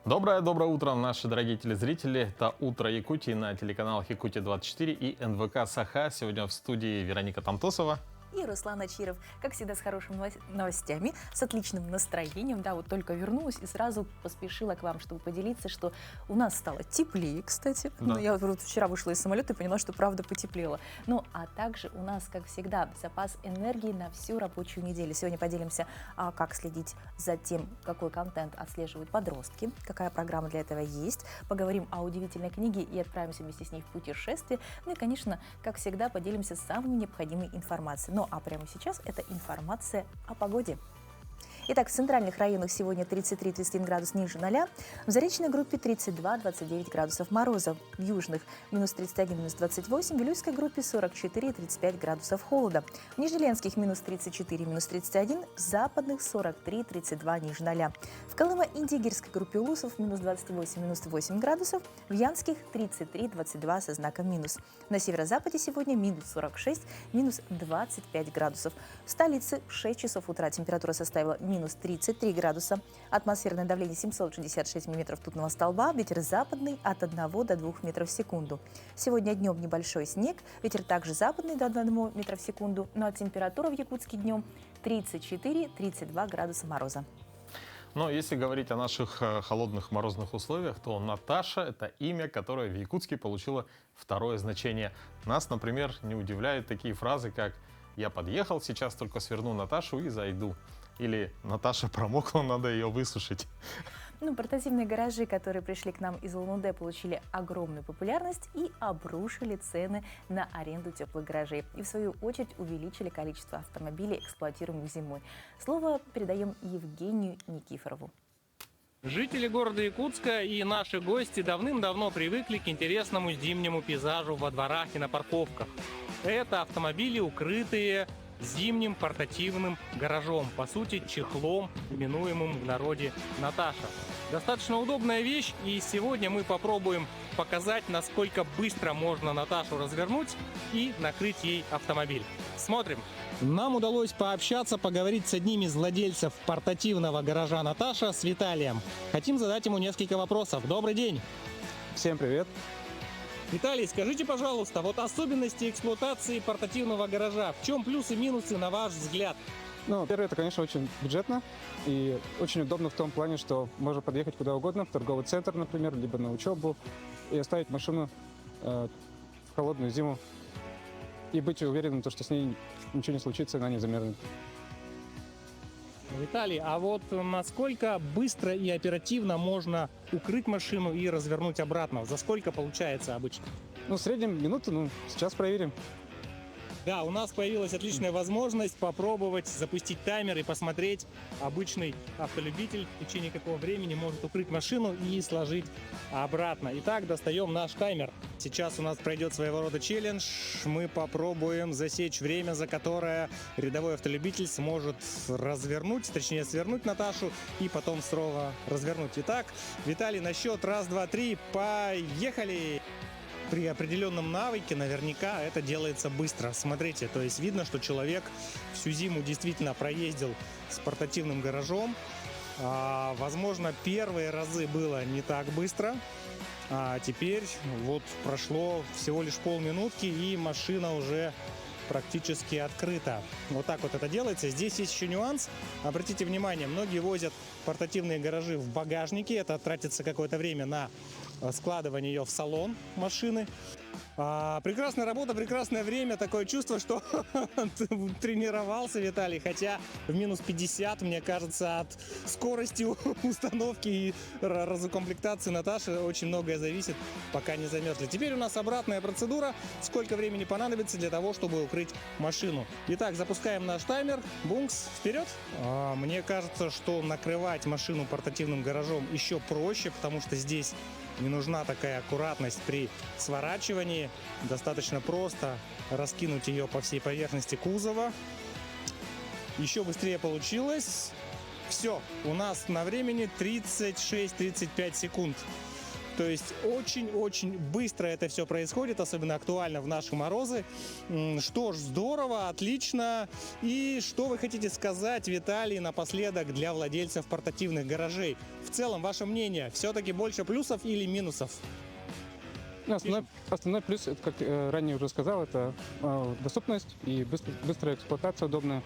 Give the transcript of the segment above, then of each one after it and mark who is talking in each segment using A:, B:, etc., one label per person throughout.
A: Доброе утро, наши дорогие телезрители. Это «Утро Якутии» на телеканалах «Якутия-24» и НВК «Саха». Сегодня в студии Вероника Тамтосова.
B: И Руслан Ачиров, как всегда, с хорошими новостями, с отличным настроением. Да, вот только вернулась и сразу поспешила к вам, чтобы поделиться, что у нас стало теплее, кстати.
A: Да.
B: Ну, я вот вчера вышла из самолета и поняла, что правда потеплело. Ну, а также у нас, как всегда, запас энергии на всю рабочую неделю. Сегодня поделимся, как следить за тем, какой контент отслеживают подростки, какая программа для этого есть. Поговорим о удивительной книге и отправимся вместе с ней в путешествие. Ну и, конечно, как всегда, поделимся самой необходимой информацией. Ну, а прямо сейчас это информация о погоде. Итак, в центральных районах сегодня 33-31 градус ниже 0, в заречной группе 32-29 градусов мороза, в южных минус 31-28, в Вилюйской группе 44-35 градусов холода, в Нижнеленских минус 34-31, в западных 43-32 ниже 0, в Колымо-Индигирской группе Улусов минус 28-8 градусов, в Янских 33-22 со знаком минус. На северо-западе сегодня минус 46, минус 25 градусов. В столице в 6 часов утра температура составила минус 33 градуса. Атмосферное давление 766 миллиметров ртутного столба. Ветер западный от 1 до 2 метров в секунду. Сегодня днем небольшой снег. Ветер также западный до 1 метра в секунду. Ну а температура в Якутске днем 34-32 градуса мороза.
A: Но если говорить о наших холодных морозных условиях, то Наташа – это имя, которое в Якутске получило второе значение. Нас, например, не удивляют такие фразы, как «Я подъехал, сейчас только сверну Наташу и зайду». Или «Наташа промокла, надо ее высушить».
B: Ну, портативные гаражи, которые пришли к нам из Улан-Удэ, получили огромную популярность и обрушили цены на аренду теплых гаражей. И, в свою очередь, увеличили количество автомобилей, эксплуатируемых зимой. Слово передаем Евгению Никифорову.
C: Жители города Якутска и наши гости давным-давно привыкли к интересному зимнему пейзажу во дворах и на парковках. Это автомобили, укрытые зимним портативным гаражом, по сути чехлом, именуемым в народе Наташа. Достаточно удобная вещь, и сегодня мы попробуем показать, насколько быстро можно Наташу развернуть и накрыть ей автомобиль. Смотрим. Нам удалось пообщаться, поговорить с одним из владельцев портативного гаража Наташа, с Виталием. Хотим задать ему несколько вопросов. Добрый день!
D: Всем привет!
C: Виталий, скажите, пожалуйста, вот особенности эксплуатации портативного гаража. В чем плюсы и минусы, на ваш взгляд?
D: Ну, первое, это, конечно, очень бюджетно и очень удобно в том плане, что можно подъехать куда угодно, в торговый центр, например, либо на учебу, и оставить машину в холодную зиму и быть уверенным, что с ней ничего не случится, она не замерзнет.
C: Виталий, а вот насколько быстро и оперативно можно укрыть машину и развернуть обратно? За сколько получается обычно?
D: Ну, в среднем минуту, сейчас проверим.
C: Да, у нас появилась отличная возможность попробовать запустить таймер и посмотреть. Обычный автолюбитель в течение какого времени может укрыть машину и сложить обратно. Итак, достаем наш таймер. Сейчас у нас пройдет своего рода челлендж. Мы попробуем засечь время, за которое рядовой автолюбитель сможет развернуть, точнее свернуть Наташу и потом снова развернуть. Итак, Виталий, на счет 1, 2, 3, поехали! При определенном навыке наверняка это делается быстро. Смотрите, то есть видно, что человек всю зиму действительно проездил с портативным гаражом. Возможно, первые разы было не так быстро. А теперь вот прошло всего лишь полминутки, и машина уже практически открыта. Вот так вот это делается. Здесь есть еще нюанс. Обратите внимание, многие возят портативные гаражи в багажнике. Это тратится какое-то время на складывание ее в салон машины. Прекрасная работа, прекрасное время. Такое чувство, что тренировался Виталий. Хотя в минус 50, мне кажется, от скорости установки и разукомплектации Наташи очень многое зависит, пока не замерзли. Теперь у нас обратная процедура. Сколько времени понадобится для того, чтобы укрыть машину. Итак, запускаем наш таймер. Бункс, вперед. Мне кажется, что накрывать машину портативным гаражом еще проще, потому что здесь не нужна такая аккуратность при сворачивании. Достаточно просто раскинуть ее по всей поверхности кузова. Еще быстрее получилось. Все, у нас на времени 36-35 секунд. То есть очень-очень быстро это все происходит, особенно актуально в наши морозы. Что ж, здорово, отлично. И что вы хотите сказать, Виталий, напоследок для владельцев портативных гаражей? В целом, ваше мнение, все-таки больше плюсов или минусов?
D: Ну, основной плюс, это, как ранее уже сказал, это доступность и быстрая эксплуатация удобная.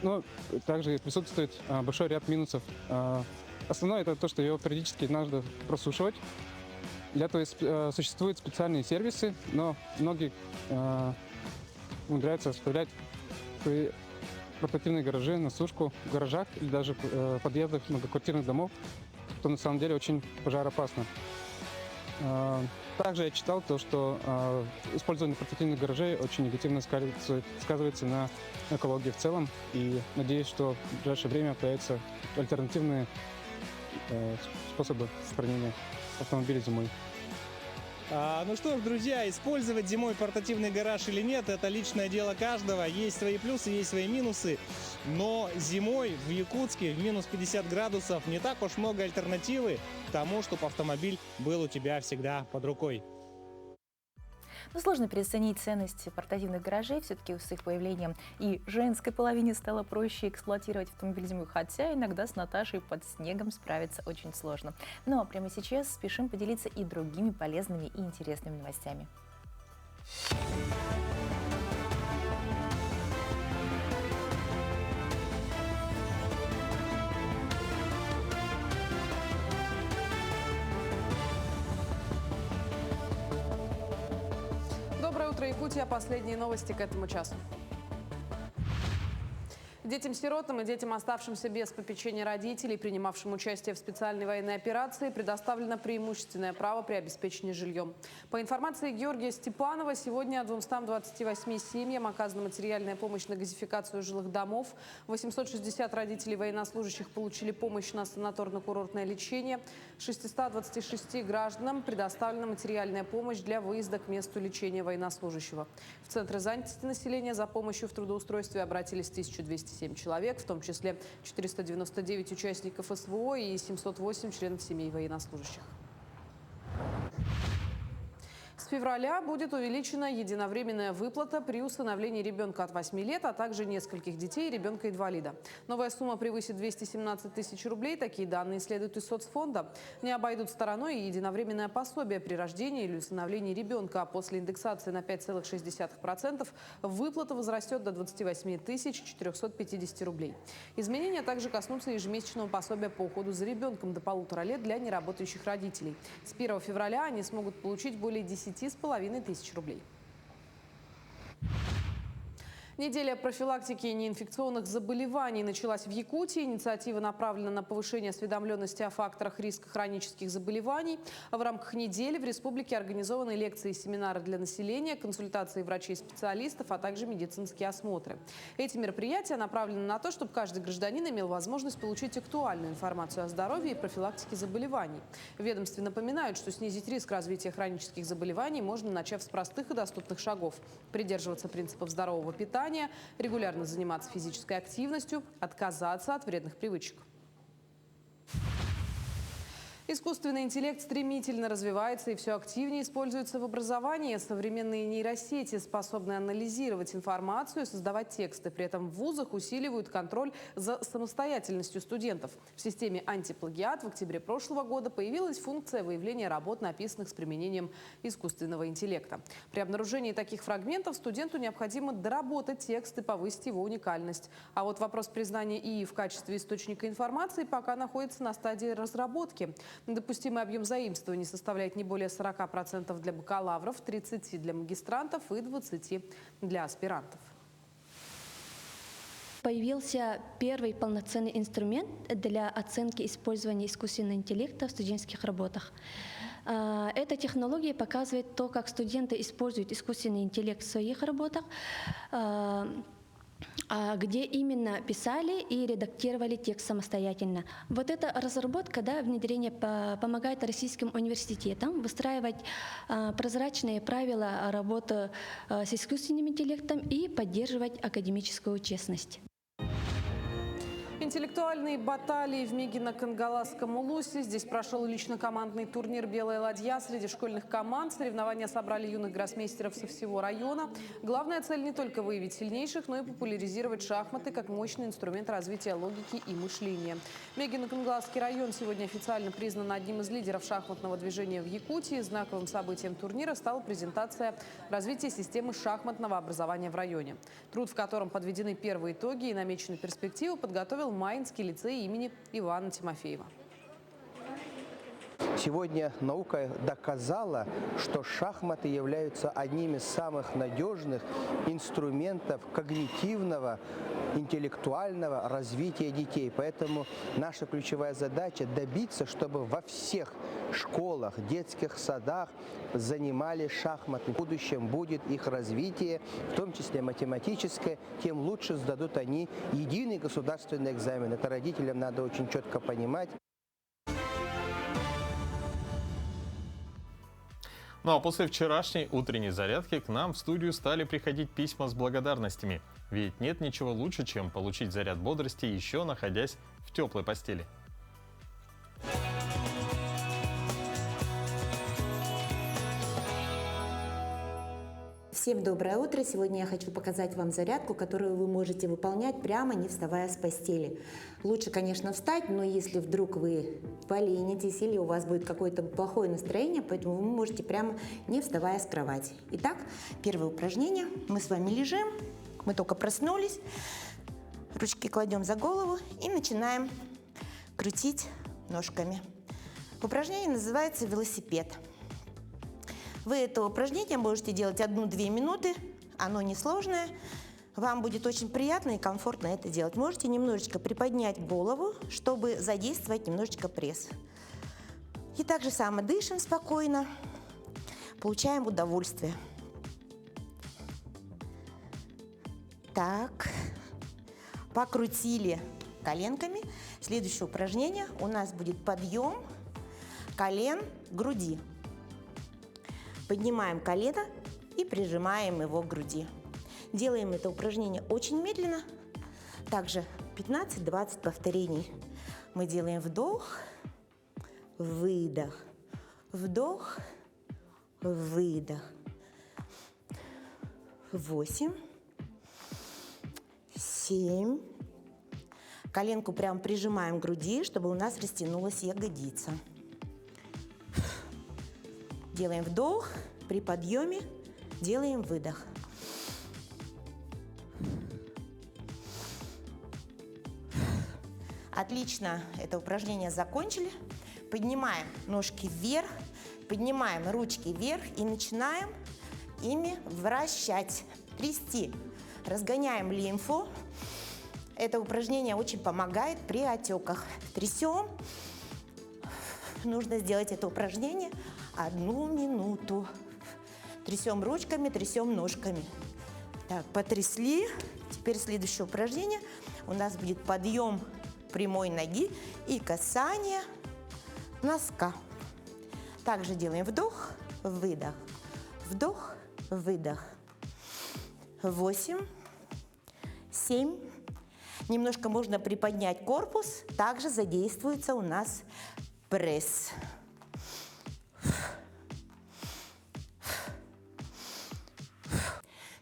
D: Но также присутствует большой ряд минусов. Основное это то, что его периодически надо просушивать. Для этого существуют специальные сервисы, но многие умудряются оставлять свои портативные гаражи на сушку в гаражах или даже в подъездах многоквартирных домов, что на самом деле очень пожароопасно. Также я читал то, что использование портативных гаражей очень негативно сказывается на экологии в целом. И надеюсь, что в ближайшее время появятся альтернативные способы сохранения автомобиля зимой.
C: Ну что ж, друзья, использовать зимой портативный гараж или нет, это личное дело каждого. Есть свои плюсы, есть свои минусы. Но зимой в Якутске в минус 50 градусов не так уж много альтернативы тому, чтобы автомобиль был у тебя всегда под рукой.
B: Но сложно переоценить ценность портативных гаражей. Все-таки с их появлением и женской половине стало проще эксплуатировать автомобиль зимой, хотя иногда с Наташей под снегом справиться очень сложно. Ну а прямо сейчас спешим поделиться и другими полезными и интересными новостями.
E: Доброе утро, Якутия. Последние новости к этому часу. Детям-сиротам и детям, оставшимся без попечения родителей, принимавшим участие в специальной военной операции, предоставлено преимущественное право при обеспечении жильем. По информации Георгия Степанова, сегодня 228 семьям оказана материальная помощь на газификацию жилых домов. 860 родителей военнослужащих получили помощь на санаторно-курортное лечение. 626 гражданам предоставлена материальная помощь для выезда к месту лечения военнослужащего. В Центры занятости населения за помощью в трудоустройстве обратились 1207 человек, в том числе 499 участников СВО и 708 членов семей военнослужащих. С февраля будет увеличена единовременная выплата при усыновлении ребенка от 8 лет, а также нескольких детей и ребенка-инвалида. Новая сумма превысит 217 тысяч рублей. Такие данные следуют из соцфонда. Не обойдут стороной и единовременное пособие при рождении или усыновлении ребенка. А после индексации на 5,6% выплата возрастет до 28 450 рублей. Изменения также коснутся ежемесячного пособия по уходу за ребенком до 1,5 лет для неработающих родителей. С 1 февраля они смогут получить более 10,5 тысяч рублей. Неделя профилактики неинфекционных заболеваний началась в Якутии. Инициатива направлена на повышение осведомленности о факторах риска хронических заболеваний. В рамках недели в республике организованы лекции и семинары для населения, консультации врачей-специалистов, а также медицинские осмотры. Эти мероприятия направлены на то, чтобы каждый гражданин имел возможность получить актуальную информацию о здоровье и профилактике заболеваний. В ведомстве напоминают, что снизить риск развития хронических заболеваний можно, начав с простых и доступных шагов. Придерживаться принципов здорового питания, регулярно заниматься физической активностью, отказаться от вредных привычек. Искусственный интеллект стремительно развивается и все активнее используется в образовании. Современные нейросети способны анализировать информацию и создавать тексты. При этом в вузах усиливают контроль за самостоятельностью студентов. В системе антиплагиат в октябре прошлого года появилась функция выявления работ, написанных с применением искусственного интеллекта. При обнаружении таких фрагментов студенту необходимо доработать текст и повысить его уникальность. А вот вопрос признания ИИ в качестве источника информации пока находится на стадии разработки. Допустимый объем заимствований составляет не более 40% для бакалавров, 30% для магистрантов и 20% для аспирантов.
F: Появился первый полноценный инструмент для оценки использования искусственного интеллекта в студенческих работах. Эта технология показывает то, как студенты используют искусственный интеллект в своих работах, где именно писали и редактировали текст самостоятельно. Вот эта разработка, внедрение помогает российским университетам выстраивать прозрачные правила работы с искусственным интеллектом и поддерживать академическую честность.
E: Интеллектуальные баталии в Мегино-Кангаласском Улусе. Здесь прошел лично-командный турнир «Белая ладья» среди школьных команд. Соревнования собрали юных гроссмейстеров со всего района. Главная цель не только выявить сильнейших, но и популяризировать шахматы как мощный инструмент развития логики и мышления. Мегино-Кангаласский район сегодня официально признан одним из лидеров шахматного движения в Якутии. Знаковым событием турнира стала презентация развития системы шахматного образования в районе. Труд, в котором подведены первые итоги и намечены перспективы, подготовил Маинский лицей имени Ивана Тимофеева.
G: Сегодня наука доказала, что шахматы являются одним из самых надежных инструментов когнитивного, интеллектуального развития детей. Поэтому наша ключевая задача – добиться, чтобы во всех школах, детских садах занимались шахматы. В будущем будет их развитие, в том числе математическое, тем лучше сдадут они единый государственный экзамен. Это родителям надо очень четко понимать.
A: Ну а после вчерашней утренней зарядки к нам в студию стали приходить письма с благодарностями. Ведь нет ничего лучше, чем получить заряд бодрости, еще находясь в теплой постели.
H: Всем доброе утро! Сегодня я хочу показать вам зарядку, которую вы можете выполнять прямо не вставая с постели. Лучше, конечно, встать, но если вдруг вы поленитесь или у вас будет какое-то плохое настроение, поэтому вы можете прямо не вставая с кровати. Итак, первое упражнение. Мы с вами лежим, мы только проснулись, ручки кладем за голову и начинаем крутить ножками. Упражнение называется велосипед. Вы это упражнение можете делать 1-2 минуты, оно несложное. Вам будет очень приятно и комфортно это делать. Можете немножечко приподнять голову, чтобы задействовать немножечко пресс. И так же самое дышим спокойно, получаем удовольствие. Так, покрутили коленками. Следующее упражнение у нас будет подъем колен к груди. Поднимаем колено и прижимаем его к груди. Делаем это упражнение очень медленно. Также 15-20 повторений. Мы делаем вдох, выдох, вдох, выдох. 8, 7. Коленку прям прижимаем к груди, чтобы у нас растянулась ягодица. Делаем вдох, при подъеме делаем выдох. Отлично, это упражнение закончили. Поднимаем ножки вверх, поднимаем ручки вверх и начинаем ими вращать, трясти. Разгоняем лимфу. Это упражнение очень помогает при отеках. Трясем. Нужно сделать это упражнение 1 минуту. Трясем ручками, трясем ножками. Так, потрясли. Теперь следующее упражнение. У нас будет подъем прямой ноги и касание носка. Также делаем вдох, выдох, вдох, выдох. 8, 7. Немножко можно приподнять корпус. Также задействуется у нас пресс.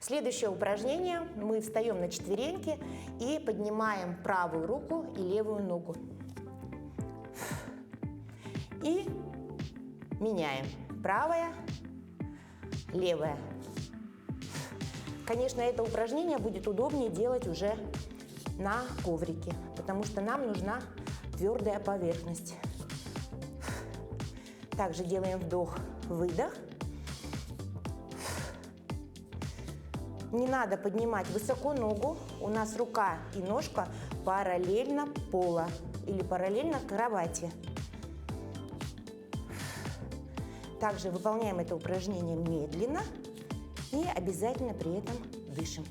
H: Следующее упражнение. Мы встаем на четвереньки и поднимаем правую руку и левую ногу. И меняем. Правая, левая. Конечно, это упражнение будет удобнее делать уже на коврике, потому что нам нужна твердая поверхность. Также делаем вдох, выдох. Не надо поднимать высоко ногу. У нас рука и ножка параллельно пола или параллельно кровати. Также выполняем это упражнение медленно и обязательно при этом дышим.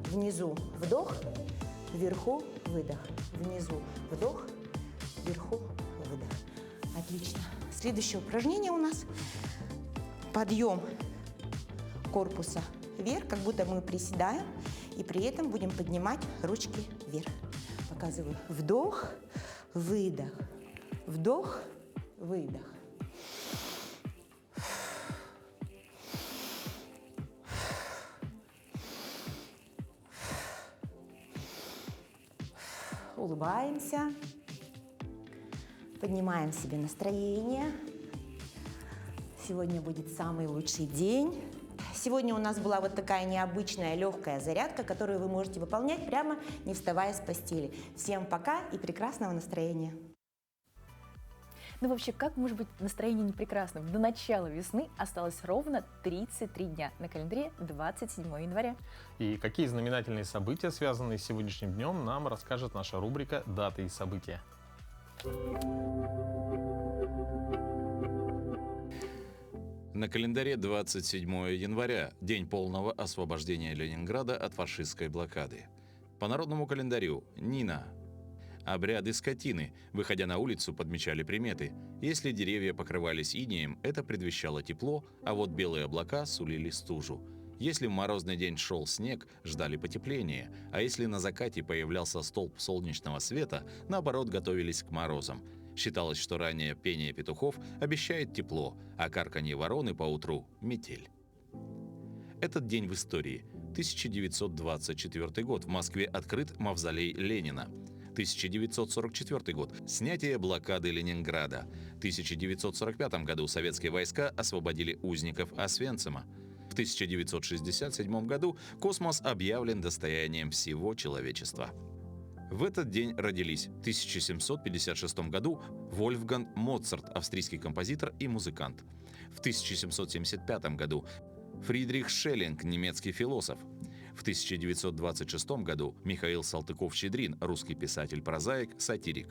H: Внизу вдох, вверху выдох. Внизу вдох, вверху выдох. Отлично. Следующее упражнение у нас подъем корпуса вверх, как будто мы приседаем, и при этом будем поднимать ручки вверх. показываю. Вдох, выдох. Вдох, выдох. Улыбаемся. Поднимаем себе настроение. Сегодня будет самый лучший день. Сегодня у нас была вот такая необычная легкая зарядка, которую вы можете выполнять прямо не вставая с постели. Всем пока и прекрасного настроения.
B: Ну вообще, как может быть настроение не прекрасным? До начала весны осталось ровно 33 дня. На календаре 27 января.
A: И какие знаменательные события, связанные с сегодняшним днем, нам расскажет наша рубрика «Даты и события».
I: На календаре 27 января, день полного освобождения Ленинграда от фашистской блокады. По народному календарю Нина. Обряды скотины, выходя на улицу, подмечали приметы. Если деревья покрывались инеем, это предвещало тепло, а вот белые облака сулили стужу. Если в морозный день шел снег, ждали потепления, а если на закате появлялся столб солнечного света, наоборот, готовились к морозам. Считалось, что раннее пение петухов обещает тепло, а карканье вороны поутру – метель. Этот день в истории. 1924 год. В Москве открыт мавзолей Ленина. 1944 год. Снятие блокады Ленинграда. В 1945 году советские войска освободили узников Освенцима. В 1967 году космос объявлен достоянием всего человечества. В этот день родились в 1756 году Вольфганг Моцарт, австрийский композитор и музыкант. В 1775 году Фридрих Шеллинг, немецкий философ. В 1926 году Михаил Салтыков-Щедрин, русский писатель-прозаик, сатирик.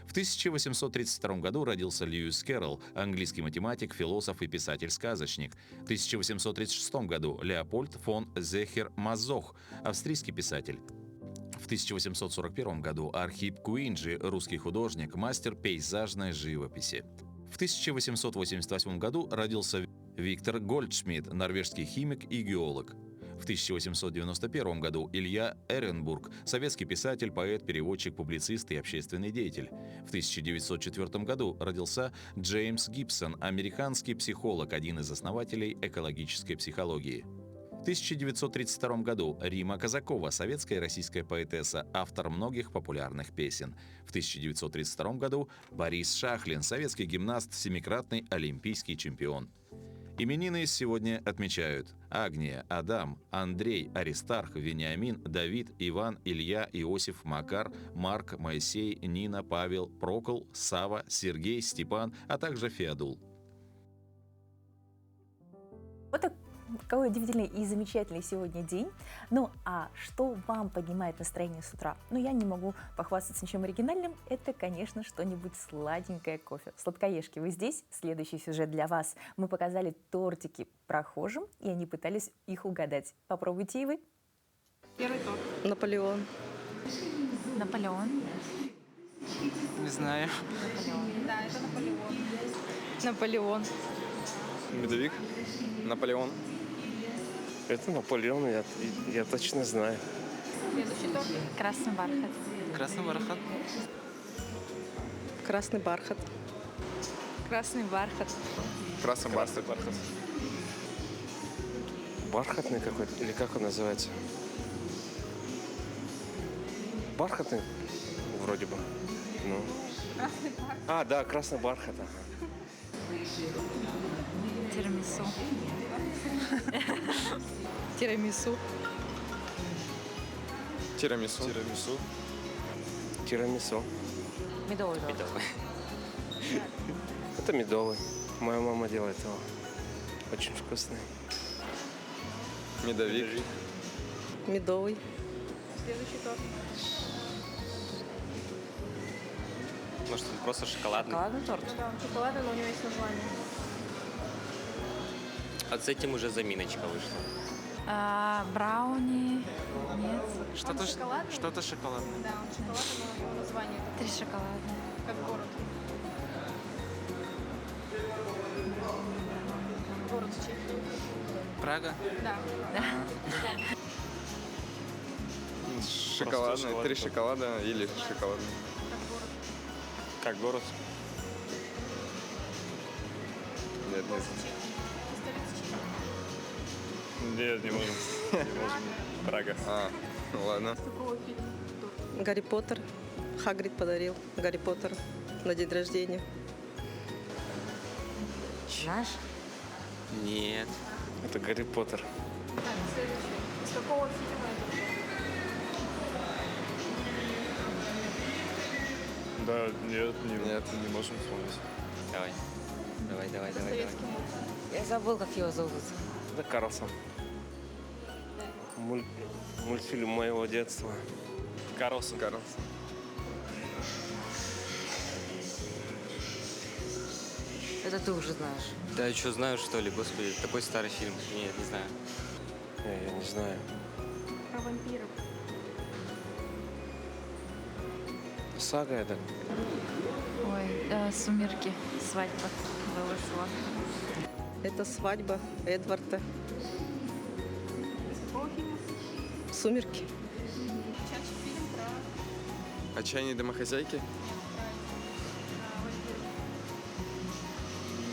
I: В 1832 году родился Льюис Кэрролл, английский математик, философ и писатель-сказочник. В 1836 году Леопольд фон Зехер-Мазох, австрийский писатель. В 1841 году Архип Куинджи, русский художник, мастер пейзажной живописи. В 1888 году родился Виктор Гольдшмидт, норвежский химик и геолог. В 1891 году Илья Эренбург, советский писатель, поэт, переводчик, публицист и общественный деятель. В 1904 году родился Джеймс Гибсон, американский психолог, один из основателей экологической психологии. В 1932 году Рима Казакова, советская и российская поэтесса, автор многих популярных песен. В 1932 году Борис Шахлин, советский гимнаст, семикратный олимпийский чемпион. Именины сегодня отмечают Агния, Адам, Андрей, Аристарх, Вениамин, Давид, Иван, Илья, Иосиф, Макар, Марк, Моисей, Нина, Павел, Прокол, Сава, Сергей, Степан, а также Феодул.
B: Вот такой удивительный и замечательный сегодня день. Ну, а что вам поднимает настроение с утра? Ну, я не могу похвастаться ничем оригинальным. Это, конечно, что-нибудь сладенькое, кофе. Сладкоежки, вы здесь? Следующий сюжет для вас. Мы показали тортики прохожим, и они пытались их угадать. Попробуйте и вы.
E: Первый торт.
J: Наполеон.
B: Наполеон.
J: Не знаю.
E: Да, это Наполеон.
J: Наполеон.
K: Медовик? Наполеон?
L: Это Наполеон, я точно знаю.
E: Следующий торт.
J: Красный бархат.
K: Красный бархат?
J: Красный бархат. Красный бархат.
K: Красный бархат.
L: Бархатный какой-то, или как он называется? Бархатный, вроде бы. Ну.
E: Красный бархат.
L: А, да, красный бархат. Ага.
J: Тирамису. Тирамису.
K: Тирамису.
L: Тирамису.
J: Медовый.
L: Это медовый. Моя мама делает его. Очень вкусный.
K: Медовик.
J: Медовый.
E: Следующий торт.
K: Может, он просто шоколадный?
J: Шоколадный торт.
E: Ну да, он шоколадный, но у него есть название.
M: А с этим уже заминочка вышла.
J: Брауни. Нет.
K: Что-то
E: шоколадный?
K: что-то шоколадное.
E: Да, он шоколадный, но у него название
J: Три шоколадные.
E: как город. Город в Чехии.
K: Прага?
E: Да.
K: Шоколадный, 3 шоколада или шоколадный.
M: Как город?
K: Нет, нет.
M: Нет, не можем. Прага.
K: Ну ладно.
J: Гарри Поттер. Хагрид подарил Гарри Поттер на день рождения.
M: Наш? Нет.
L: Это Гарри Поттер.
J: Из какого фильма
M: Да, нет,
K: Нет.
M: не можем вспомнить.
J: Давай. Я забыл, как его зовут.
L: Это Карлсон. Мультфильм моего детства.
M: Карлсон.
J: Это ты уже знаешь.
M: Да, я что, знаю, что ли, господи, такой старый фильм. Нет, не знаю.
L: Я не знаю.
J: Про вампиров.
L: Сага это.
J: Ой, «Сумерки». Свадьба Белла. Это свадьба Эдварда. «Сумерки».
K: Отчаянные домохозяйки?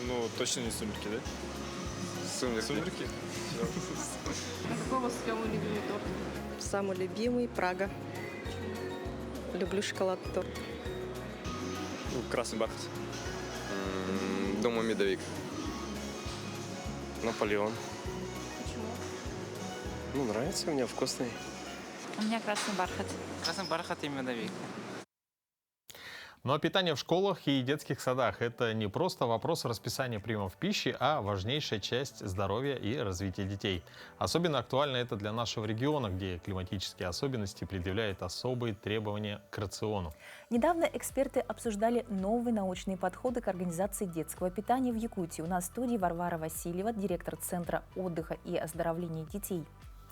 M: Ну, точно не «Сумерки», да?
K: Сумерки.
J: Какого самый любимый торт? Самый любимый Прага. Люблю шоколадный торт.
M: Ну, «Красный бархат».
K: Дома медовик.
L: Наполеон. Почему? Ну, нравится мне, вкусный.
J: У меня красный бархат.
N: Красный бархат и медовик.
A: Ну а питание в школах и детских садах – это не просто вопрос расписания приемов пищи, а важнейшая часть здоровья и развития детей. Особенно актуально это для нашего региона, где климатические особенности предъявляют особые требования к рациону.
B: Недавно эксперты обсуждали новые научные подходы к организации детского питания в Якутии. У нас в студии Варвара Васильева, директор Центра отдыха и оздоровления детей.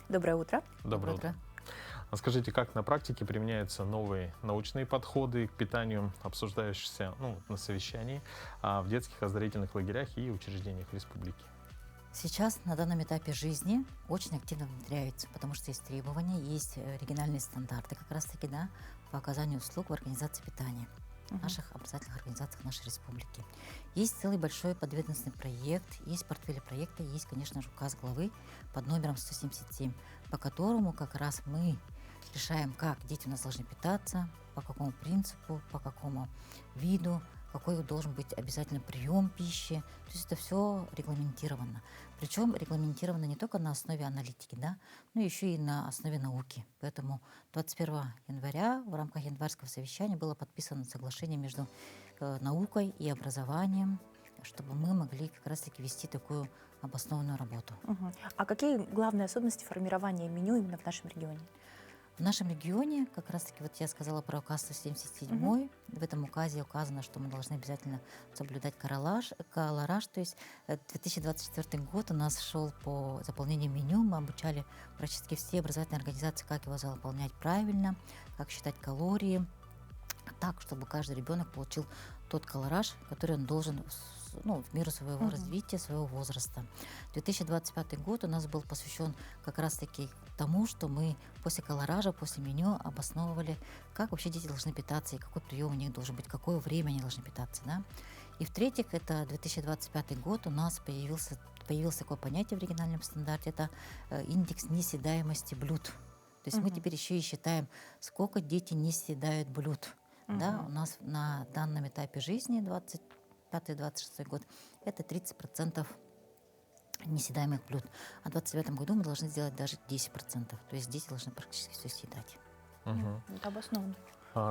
B: Доброе утро.
A: Доброе утро. А скажите, как на практике применяются новые научные подходы к питанию, обсуждающиеся на совещании в детских оздоровительных лагерях и учреждениях республики?
O: Сейчас на данном этапе жизни очень активно внедряются, потому что есть требования, есть региональные стандарты как раз-таки, да, по оказанию услуг в организации питания в наших образовательных организациях нашей республики. Есть целый большой подведомственный проект, есть портфель проекта, есть, конечно же, указ главы под номером 177, по которому как раз мы решаем, как дети у нас должны питаться, по какому принципу, по какому виду, какой должен быть обязательно прием пищи. То есть это все регламентировано. Причем регламентировано не только на основе аналитики, да, но еще и на основе науки. Поэтому 21 января в рамках январского совещания было подписано соглашение между наукой и образованием, чтобы мы могли как раз-таки вести такую обоснованную работу.
B: А какие главные особенности формирования меню именно в нашем регионе?
O: В нашем регионе, как раз-таки, вот я сказала про указ 177, в этом указе указано, что мы должны обязательно соблюдать колораж, то есть 2024 год у нас шел по заполнению меню, мы обучали практически все образовательные организации, как его заполнять правильно, как считать калории, так, чтобы каждый ребенок получил тот колораж, который он должен в меру своего развития, своего возраста. 2025 год у нас был посвящен как раз-таки тому, что мы после колоража, после меню обосновывали, как вообще дети должны питаться и какой прием у них должен быть, какое время они должны питаться. Да? И в-третьих, это 2025 год у нас появилось такое понятие в региональном стандарте, это индекс несъедаемости блюд. То есть мы теперь еще и считаем, сколько дети не съедают блюд. Да, у нас на данном этапе жизни, 25-26 год, это 30% несъедаемых блюд. А в 2025 году мы должны сделать даже 10%. То есть дети должны практически все съедать.
B: Это обоснованно.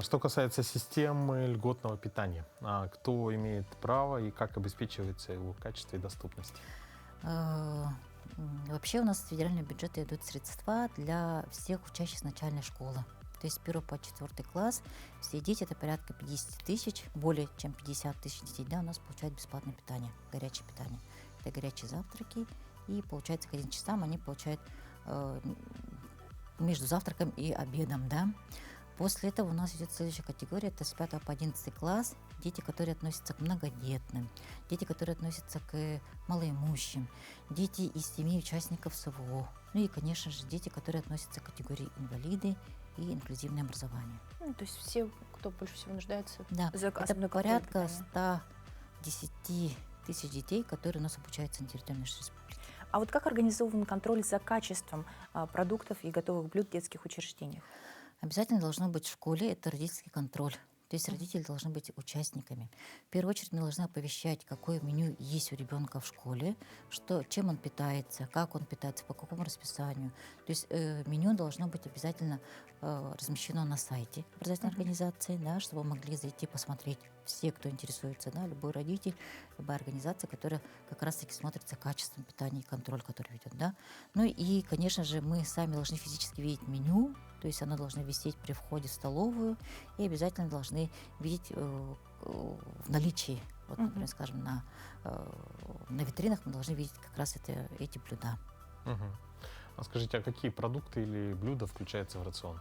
A: Что касается системы льготного питания, кто имеет право и как обеспечивается его качество и доступность?
O: Вообще у нас из федерального бюджета идут средства для всех учащихся начальной школы. То есть с 1 по 4 класс все дети, это порядка 50 тысяч, более чем 50 тысяч детей, да, у нас получают бесплатное питание, горячее питание. Это горячие завтраки, и получается к 11 часам они получают между завтраком и обедом, да. После этого у нас идет следующая категория, это с 5 по 11 класс, дети, которые относятся к многодетным, дети, которые относятся к малоимущим, дети из семей участников СВО, ну и, конечно же, дети, которые относятся к категории инвалиды и инклюзивное образование.
B: Ну, то есть все, кто больше всего нуждается
O: Да,
B: за
O: это
B: основной
O: порядка
B: питания.
O: 110 тысяч детей, которые у нас обучаются на территории нашей республики.
B: А вот как организован контроль за качеством продуктов и готовых блюд в детских учреждениях?
O: Обязательно должно быть в школе, это родительский контроль. То есть родители должны быть участниками. В первую очередь мы должны оповещать, какое меню есть у ребенка в школе, чем он питается, как он питается, по какому расписанию. То есть меню должно быть обязательно размещено на сайте образовательной организации, да, чтобы могли зайти посмотреть все, кто интересуется, да, любой родитель, любая организация, которая как раз-таки смотрит за качеством питания и контроль, который ведет. Да. Ну и, конечно же, мы сами должны физически видеть меню, то есть оно должно висеть при входе в столовую, и обязательно должны видеть в наличии, вот, например, скажем, на витринах мы должны видеть как раз эти блюда.
A: А скажите, а какие продукты или блюда включаются в рацион?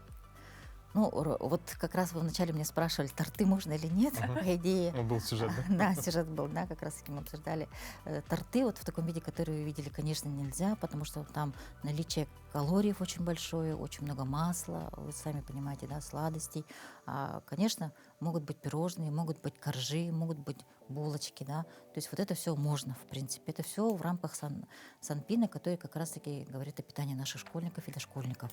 O: Ну, вот как раз вы вначале меня спрашивали, торты можно или нет, по идее.
A: Был сюжет, да?
O: Да, сюжет был, да, как раз таки мы обсуждали. Торты вот в таком виде, который вы видели, конечно, нельзя, потому что там наличие калориев очень большое, очень много масла, вы сами понимаете, да, сладостей. Конечно, могут быть пирожные, могут быть коржи, могут быть булочки, да. То есть вот это все можно, в принципе. Это все в рамках Санпина, который как раз-таки говорит о питании наших школьников и дошкольников.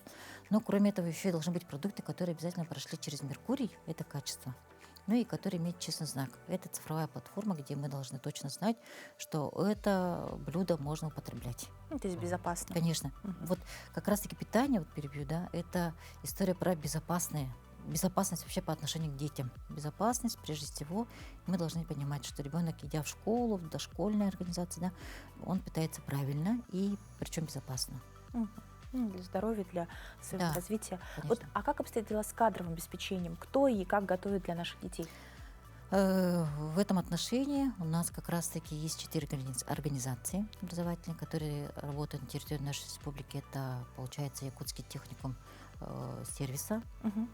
O: Но кроме этого еще и должны быть продукты, которые обязательно прошли через Меркурий, это качество. Ну и который имеет честный знак. Это цифровая платформа, где мы должны точно знать, что это блюдо можно употреблять.
B: Ну, то есть безопасно.
O: Конечно. Вот как раз-таки питание, вот перебью, да, это история про безопасность вообще по отношению к детям. Безопасность, прежде всего, мы должны понимать, что ребенок, идя в школу, в дошкольной организации, да, он питается правильно и причем безопасно.
B: Для здоровья, для своего развития.
O: Конечно.
B: Вот, а как обстоят дела с кадровым обеспечением? Кто и как готовит для наших детей?
O: В этом отношении у нас как раз-таки есть 4 организации образовательные, которые работают на территории нашей республики. Это, получается, Якутский техникум сервиса.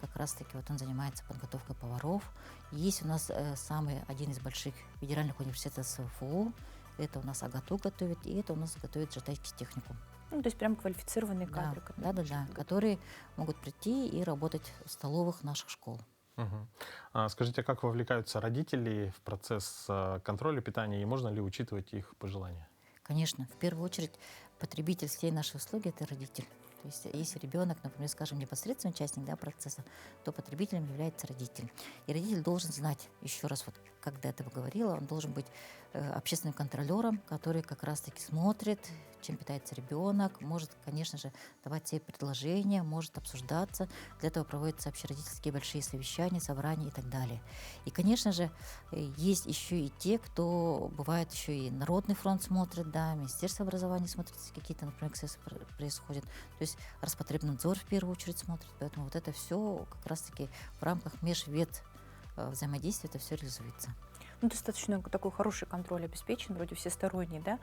O: Как раз-таки вот он занимается подготовкой поваров. Есть у нас один из больших федеральных университетов СФО. Это у нас АГАТУ готовит, и это у нас готовит Жатайский техникум.
B: Ну, то есть прям квалифицированные кадры.
O: Которые могут прийти и работать в столовых наших школ.
A: Скажите, а как вовлекаются родители в процесс контроля питания, и можно ли учитывать их пожелания?
O: Конечно. В первую очередь потребитель всей нашей услуги – это родитель. То есть если ребенок, например, скажем, непосредственный участник, да, процесса, то потребителем является родитель. И родитель должен знать, еще раз, вот как до этого говорила, он должен быть общественным контролером, который как раз-таки смотрит, чем питается ребенок, может, конечно же, давать свои предложения, может обсуждаться. Для этого проводятся общеродительские большие совещания, собрания и так далее. И, конечно же, есть еще и те, кто, бывает, еще и Народный фронт смотрит, да, Министерство образования смотрит, какие-то, например, эксцессы происходят. То есть Роспотребнадзор в первую очередь смотрит. Поэтому вот это все как раз-таки в рамках межвед взаимодействия это все реализуется.
B: Ну, достаточно такой хороший контроль обеспечен, вроде всесторонний, да?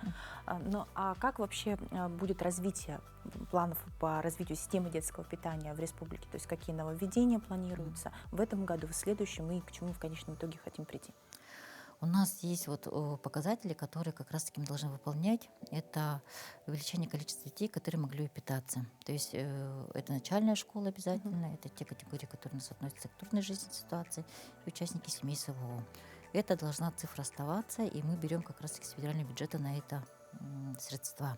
B: А как вообще будет развитие планов по развитию системы детского питания в республике? То есть какие нововведения планируются в этом году, в следующем, и к чему в конечном итоге хотим прийти?
O: У нас есть вот показатели, которые как раз-таки мы должны выполнять. Это увеличение количества детей, которые могли питаться. То есть это начальная школа обязательно, это те категории, которые у нас относятся к трудной жизненной ситуации, и участники семей СВО. Это должна цифра оставаться, и мы берем как раз-таки с федерального бюджета на это средства.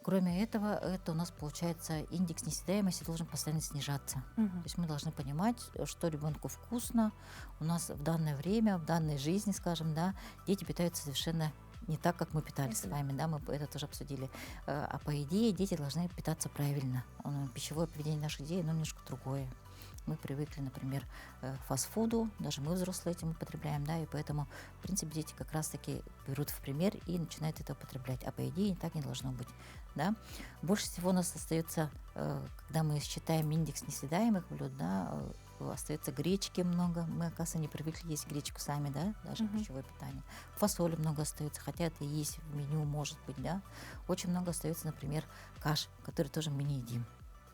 O: Кроме этого, это у нас получается индекс несъедаемости должен постоянно снижаться. То есть мы должны понимать, что ребенку вкусно. У нас в данное время, в данной жизни, скажем, да, дети питаются совершенно не так, как мы питались с вами, да, мы это тоже обсудили. А по идее дети должны питаться правильно. Пищевое поведение наших детей, оно немножко другое. Мы привыкли, например, к фастфуду, даже мы, взрослые, этим употребляем, да, и поэтому, в принципе, дети как раз-таки берут в пример и начинают это употреблять. А по идее так не должно быть, да. Больше всего у нас остается, когда мы считаем индекс несъедаемых блюд, да, остается гречки много, мы, оказывается, не привыкли есть гречку сами, да, даже пищевое питание. Фасоли много остается, хотя это и есть в меню, может быть, да. Очень много остается, например, каш, который тоже мы не едим.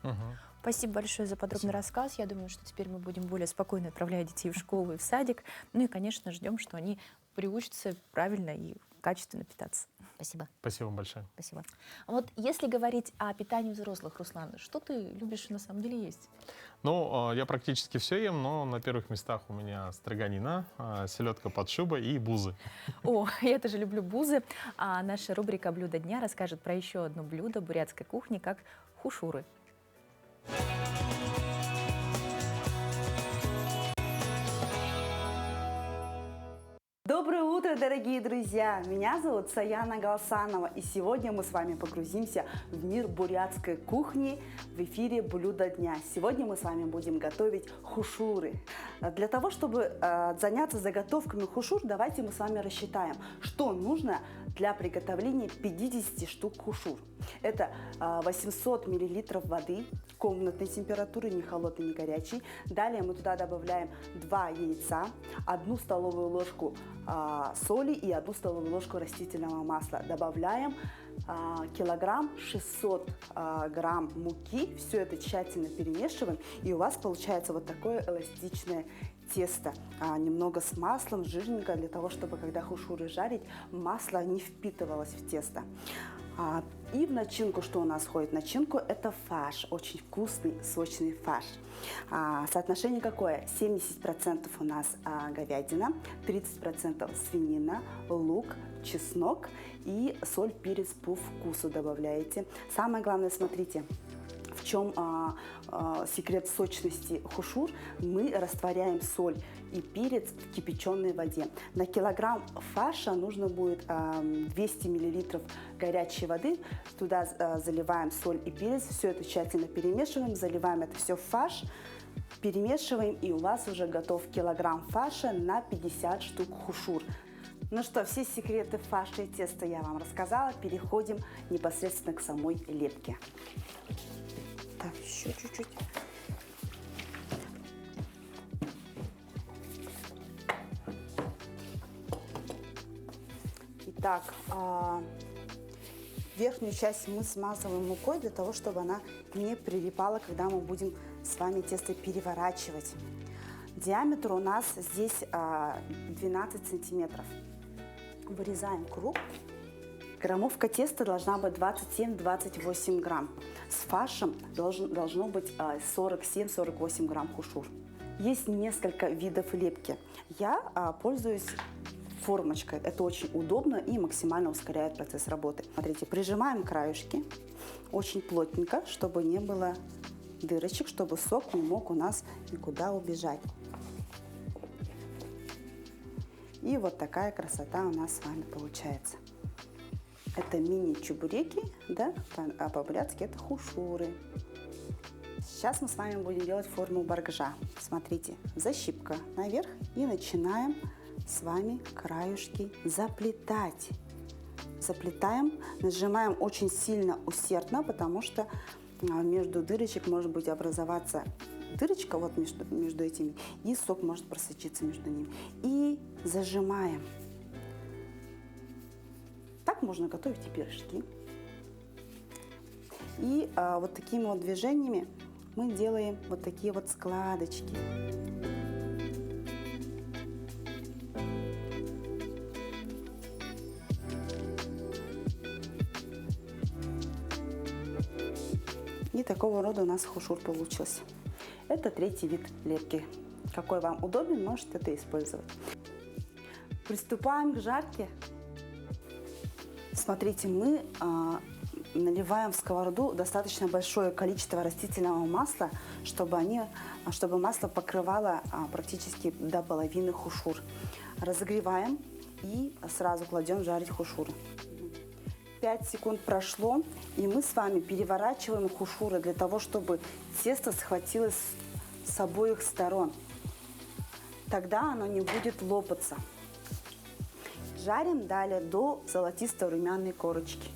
O: То есть мы должны понимать, что ребенку вкусно. У нас в данное время, в данной жизни, скажем, да, у нас в данное время, в данной жизни, ситуации, и участники семей СВО. Это должна цифра оставаться, и мы берем как раз-таки с федерального бюджета на это средства.
B: Спасибо большое за подробный рассказ. Я думаю, что теперь мы будем более спокойно отправлять детей в школу и в садик. Ну и, конечно, ждем, что они приучатся правильно и качественно питаться.
O: Спасибо.
A: Спасибо большое.
O: Спасибо.
B: Вот если говорить о питании взрослых, Руслан, что ты любишь на самом деле есть?
A: Ну, я практически все ем, но на первых местах у меня строганина, селедка под шубой и бузы.
B: О, я тоже люблю бузы. А наша рубрика «Блюдо дня» расскажет про еще одно блюдо бурятской кухни, как хушуры.
N: Доброе утро, дорогие друзья! Меня зовут Саяна Галсанова, и сегодня мы с вами погрузимся в мир бурятской кухни в эфире «Блюдо дня». Сегодня мы с вами будем готовить хушуры. Для того, чтобы заняться заготовками хушур, давайте мы с вами рассчитаем, что нужно для приготовления 50 штук хушур. Это 800 мл воды комнатной температуры, не холодной, не горячей. Далее мы туда добавляем 2 яйца, 1 столовую ложку соли и 1 столовую ложку растительного масла. Добавляем килограмм 600 грамм муки. Все это тщательно перемешиваем, и у вас получается вот такое эластичное тесто. Немного с маслом, жирненько, для того, чтобы когда хушуры жарить, масло не впитывалось в тесто. И в начинку, что у нас входит в начинку, это фарш, очень вкусный, сочный фарш. Соотношение какое? 70% у нас говядина, 30% свинина, лук, чеснок и соль, перец по вкусу добавляете. Самое главное, смотрите, в чем секрет сочности хушур. Мы растворяем соль и перец в кипяченой воде. На килограмм фарша нужно будет 200 мл горячей воды. Туда заливаем соль и перец, все это тщательно перемешиваем, заливаем это все в фарш, перемешиваем, и у вас уже готов килограмм фарша на 50 штук хушур. Ну что, все секреты фарша и теста я вам рассказала. Переходим непосредственно к самой лепке. Так, еще чуть-чуть. Итак, верхнюю часть мы смазываем мукой для того, чтобы она не прилипала, когда мы будем с вами тесто переворачивать. Диаметр у нас здесь 12 сантиметров. Вырезаем круг. Граммовка теста должна быть 27-28 грамм. С фаршем должно быть 47-48 грамм хушур. Есть несколько видов лепки. Я пользуюсь формочкой. Это очень удобно и максимально ускоряет процесс работы. Смотрите, прижимаем краешки очень плотненько, чтобы не было дырочек, чтобы сок не мог у нас никуда убежать. И вот такая красота у нас с вами получается. Это мини-чебуреки, да, а по-бурятски это хушуры. Сейчас мы с вами будем делать форму баргжа. Смотрите, защипка наверх, и начинаем с вами краюшки заплетать. Заплетаем, нажимаем очень сильно, усердно, потому что между дырочек может быть образоваться дырочка вот между этими, и сок может просочиться между ними. И зажимаем. Так можно готовить и пирожки. И вот такими вот движениями мы делаем вот такие вот складочки. И такого рода у нас хушур получился. Это третий вид лепки. Какой вам удобен, можете это использовать. Приступаем к жарке. Смотрите, мы наливаем в сковороду достаточно большое количество растительного масла, чтобы масло покрывало практически до половины хушур. Разогреваем и сразу кладем жарить хушуры. 5 секунд прошло, и мы с вами переворачиваем хушуры для того, чтобы тесто схватилось с обоих сторон. Тогда оно не будет лопаться. Жарим далее до золотисто-румяной корочки.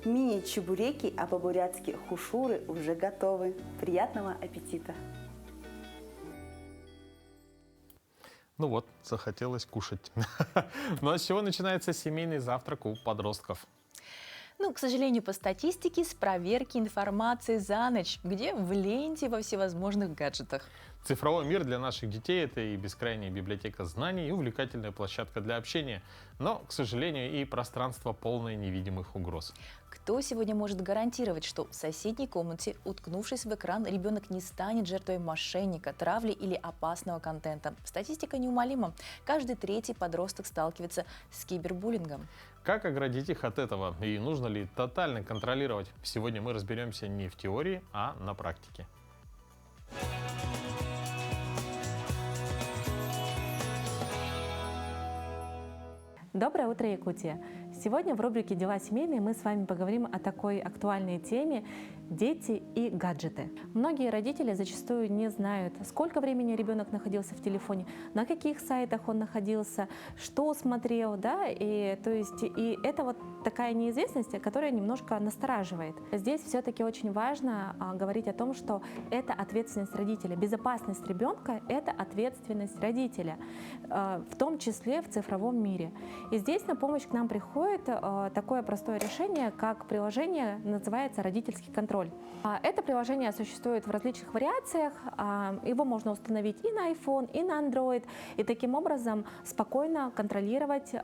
N: Мини-чебуреки, а по-бурятски хушуры уже готовы. Приятного аппетита!
A: Ну вот, захотелось кушать. Ну а с чего начинается семейный завтрак у подростков?
B: Ну, к сожалению, по статистике, с проверки информации за ночь, где в ленте во всевозможных гаджетах.
A: Цифровой мир для наших детей — это и бескрайняя библиотека знаний, и увлекательная площадка для общения. Но, к сожалению, и пространство, полное невидимых угроз.
B: Кто сегодня может гарантировать, что в соседней комнате, уткнувшись в экран, ребенок не станет жертвой мошенника, травли или опасного контента? Статистика неумолима. Каждый третий подросток сталкивается с кибербуллингом.
A: Как оградить их от этого? И нужно ли тотально контролировать? Сегодня мы разберемся не в теории, а на практике.
P: Доброе утро, Якутия! Сегодня в рубрике «Дела семейные» мы с вами поговорим о такой актуальной теме – дети и гаджеты. Многие родители зачастую не знают, сколько времени ребенок находился в телефоне, на каких сайтах он находился, что смотрел, да, и это вот такая неизвестность, которая немножко настораживает. Здесь все-таки очень важно говорить о том, что это ответственность родителя. Безопасность ребенка – это ответственность родителя, в том числе в цифровом мире. И здесь на помощь к нам приходит такое простое решение, как приложение, называется «Родительский контроль». Это приложение существует в различных вариациях, его можно установить и на iPhone, и на Android, и таким образом спокойно контролировать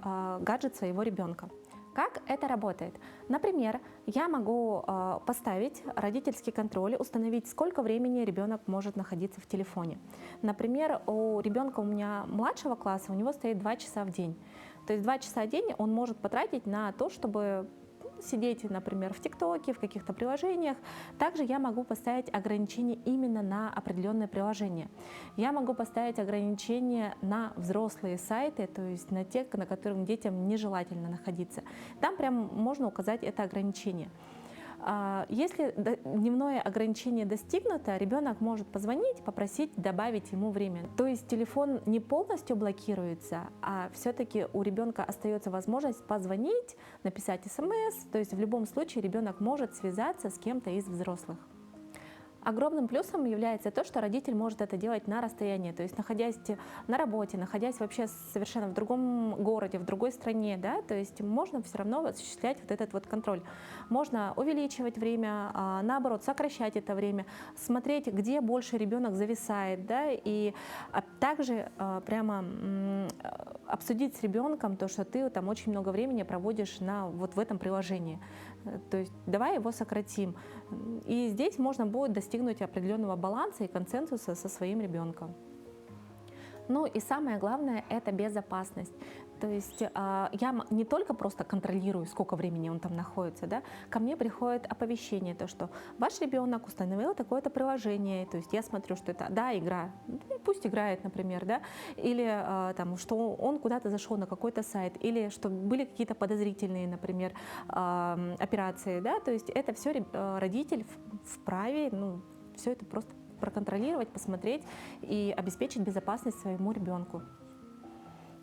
P: гаджет своего ребенка. Как это работает? Например, я могу поставить родительский контроль, установить, сколько времени ребенок может находиться в телефоне. Например, у ребенка у меня младшего класса, у него стоит 2 часа в день. То есть 2 часа в день он может потратить на то, чтобы сидеть, например, в ТикТоке, в каких-то приложениях. Также я могу поставить ограничения именно на определенные приложения. Я могу поставить ограничения на взрослые сайты, то есть на те, на которых детям нежелательно находиться. Там прям можно указать это ограничение. Если дневное ограничение достигнуто, ребенок может позвонить, попросить добавить ему время. То есть телефон не полностью блокируется, а все-таки у ребенка остается возможность позвонить, написать СМС. То есть в любом случае ребенок может связаться с кем-то из взрослых. Огромным плюсом является то, что родитель может это делать на расстоянии, то есть находясь на работе, находясь вообще совершенно в другом городе, в другой стране, да, то есть можно все равно осуществлять вот этот вот контроль. Можно увеличивать время, наоборот, сокращать это время, смотреть, где больше ребенок зависает, да, и также прямо обсудить с ребенком то, что ты там очень много времени проводишь вот в этом приложении. То есть давай его сократим. И здесь можно будет достигнуть определенного баланса и консенсуса со своим ребенком. Ну и самое главное – это безопасность. То есть я не только просто контролирую, сколько времени он там находится, да, ко мне приходит оповещение, то, что ваш ребенок установил такое-то приложение, то есть я смотрю, что это, да, игра, пусть играет, например, да, или там, что он куда-то зашел на какой-то сайт, или что были какие-то подозрительные, например, операции, да, то есть это все родитель вправе, все это просто проконтролировать, посмотреть и обеспечить безопасность своему ребенку.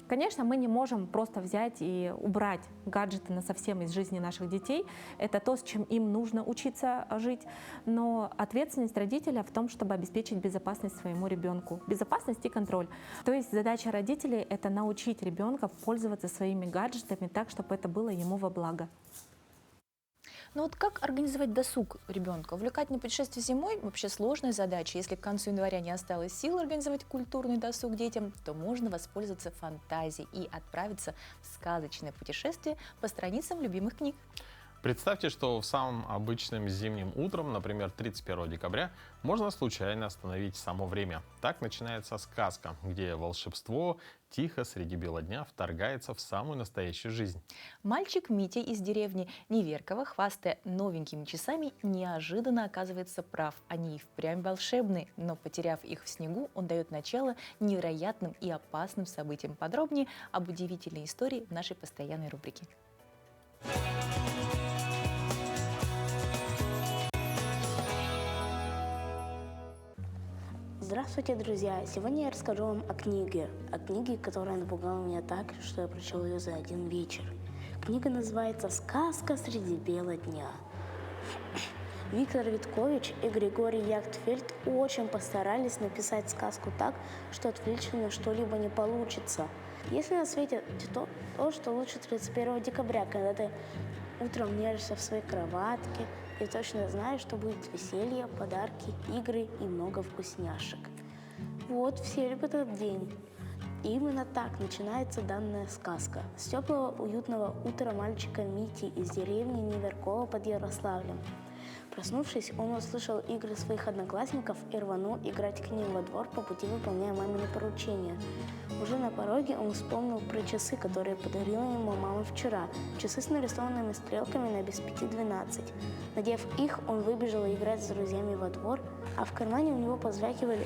P: Конечно, мы не можем просто взять и убрать гаджеты насовсем из жизни наших детей. Это то, с чем им нужно учиться жить. Но ответственность родителя в том, чтобы обеспечить безопасность своему ребенку. Безопасность и контроль. То есть задача родителей – это научить ребенка пользоваться своими гаджетами так, чтобы это было ему во благо.
B: Но вот как организовать досуг ребенка? Увлекательное путешествие зимой – вообще сложная задача. Если к концу января не осталось сил организовать культурный досуг детям, то можно воспользоваться фантазией и отправиться в сказочное путешествие по страницам любимых книг.
A: Представьте, что в самым обычным зимним утром, например, 31 декабря, можно случайно остановить само время. Так начинается сказка, где волшебство тихо среди бела дня вторгается в самую настоящую жизнь.
B: Мальчик Митя из деревни Неверково, хвастая новенькими часами, неожиданно оказывается прав. Они и впрямь волшебные, но, потеряв их в снегу, он дает начало невероятным и опасным событиям. Подробнее об удивительной истории в нашей постоянной рубрике.
Q: Здравствуйте, друзья! Сегодня я расскажу вам о книге, которая напугала меня так, что я прочел ее за один вечер. Книга называется «Сказка среди бела дня». Виктор Виткович и Григорий Яхтфельд очень постарались написать сказку так, что отвлечься на что-либо не получится. Если на свете то, что лучше 31 декабря, когда ты утром нежишься в своей кроватке и точно знаешь, что будет веселье, подарки, игры и много вкусняшек. Вот, все любят этот день. И именно так начинается данная сказка. С теплого, уютного утра мальчика Мити из деревни Неверково под Ярославлем. Проснувшись, он услышал игры своих одноклассников и рванул играть к ним во двор, по пути выполняя мамины поручения. Уже на пороге он вспомнил про часы, которые подарила ему мама вчера. Часы с нарисованными стрелками на без 5:12. Надев их, он выбежал играть с друзьями во двор, а в кармане у него позвякивали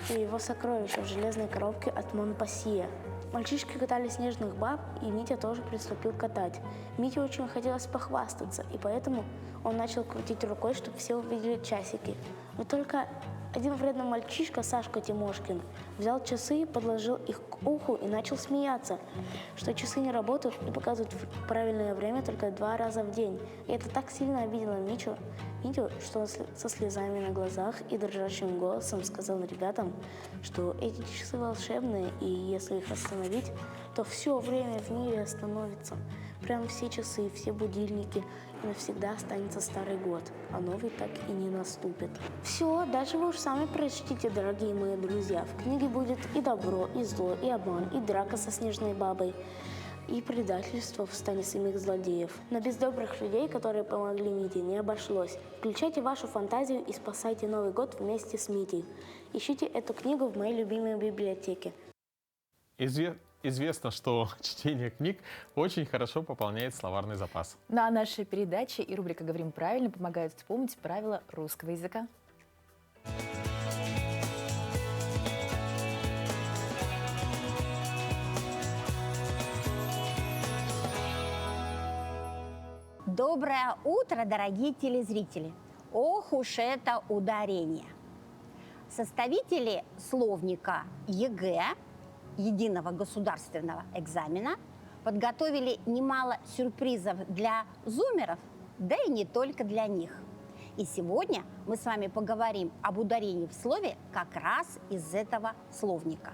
Q: его сокровища в железной коробке от Монпассье. Мальчишки катали снежных баб, и Митя тоже приступил катать. Мите очень хотелось похвастаться, и поэтому он начал крутить рукой, чтобы все увидели часики. Но только один вредный мальчишка, Сашка Тимошкин, взял часы, подложил их к уху и начал смеяться, что часы не работают и показывают правильное время только 2 раза в день. И это так сильно обидело Митю, что он со слезами на глазах и дрожащим голосом сказал ребятам, что эти часы волшебные, и если их остановить, то все время в мире остановится. Прям все часы, все будильники, и навсегда останется старый год, а новый так и не наступит. Все, дальше вы уж сами прочтите, дорогие мои друзья. В книге будет и добро, и зло, и обман, и драка со снежной бабой, и предательство в стане самих злодеев. Но без добрых людей, которые помогли Мите, не обошлось. Включайте вашу фантазию и спасайте Новый год вместе с Митей. Ищите эту книгу в моей любимой библиотеке.
A: Известно, что чтение книг очень хорошо пополняет словарный запас.
B: На нашей передаче и рубрика «Говорим правильно» помогают вспомнить правила русского языка.
R: Доброе утро, дорогие телезрители! Ох уж это ударение! Составители словника ЕГЭ, единого государственного экзамена, подготовили немало сюрпризов для зумеров, да и не только для них. И сегодня мы с вами поговорим об ударении в слове как раз из этого словника.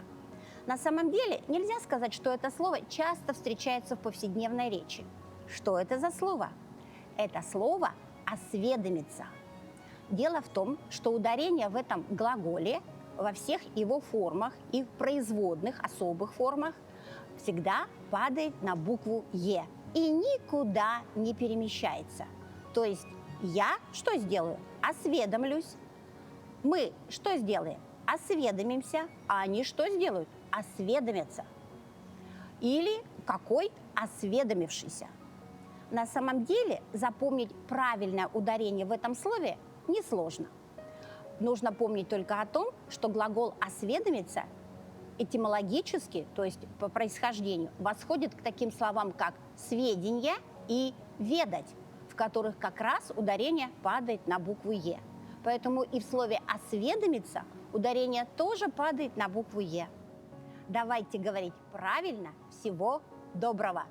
R: На самом деле нельзя сказать, что это слово часто встречается в повседневной речи. Что это за слово? Это слово «осведомиться». Дело в том, что ударение в этом глаголе во всех его формах и в производных особых формах всегда падает на букву «е» и никуда не перемещается. То есть я что сделаю? Осведомлюсь. Мы что сделаем? Осведомимся. А они что сделают? Осведомятся. Или какой осведомившийся. На самом деле запомнить правильное ударение в этом слове несложно. Нужно помнить только о том, что глагол «осведомиться» этимологически, то есть по происхождению, восходит к таким словам, как «сведения» и «ведать», в которых как раз ударение падает на букву «е». Поэтому и в слове «осведомиться» ударение тоже падает на букву «е». Давайте говорить правильно. Всего доброго!